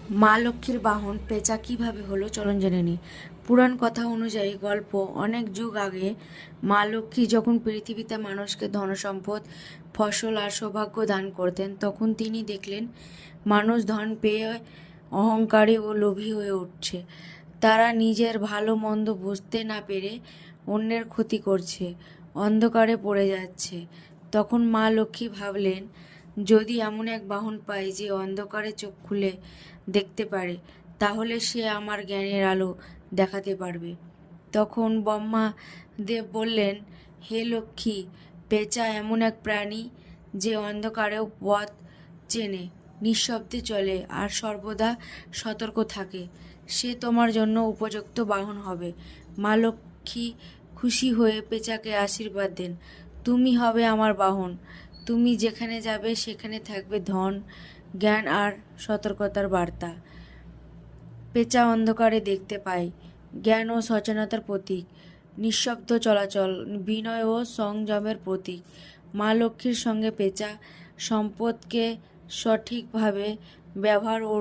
মা লক্ষ্মীর বাহন পেঁচা কিভাবে হলো চলুন জেনে নিই। পুরাণ কথা অনুযায়ী গল্প অনেক যুগ আগে মা লক্ষ্মী যখন পৃথিবীতে মানুষকে ধনসম্পদ, ফসল আর সৌভাগ্য দান করতেন, তখন তিনি দেখলেন মানুষ ধন পেয়ে অহংকারী ও লোভী হয়ে উঠছে। তারা নিজের ভালো মন্দ বুঝতে না পেরে অন্যের ক্ষতি করছে, অন্ধকারে পড়ে যাচ্ছে। তখন মা লক্ষ্মী ভাবলেন, যদি এমন এক বাহন পাই যে অন্ধকারে চোখ খুলে দেখতে পারে, তাহলে সে আমার জ্ঞানের আলো দেখাতে পারবে। তখন ব্রহ্মা দেব বললেন, হে লক্ষ্মী, পেঁচা এমন এক প্রাণী যে অন্ধকারেও পথ চেনে, নিঃশব্দে চলে আর সর্বদা সতর্ক থাকে। সে তোমার জন্য উপযুক্ত বাহন হবে। মা লক্ষ্মী খুশি হয়ে পেঁচাকে আশীর্বাদ দেন, তুমি হবে আমার বাহন। তুমি যেখানে যাবে সেখানে থাকবে ধন, জ্ঞান আর সতর্কতার বার্তা। পেঁচা অন্ধকারে দেখতে পায়, জ্ঞান ও সচেতনতার প্রতীক। নিঃশব্দ চলাচল, বিনয় ও সংযমের প্রতীক। মা লক্ষ্মীর সঙ্গে পেঁচা সম্পদকে সঠিকভাবে ব্যবহার ও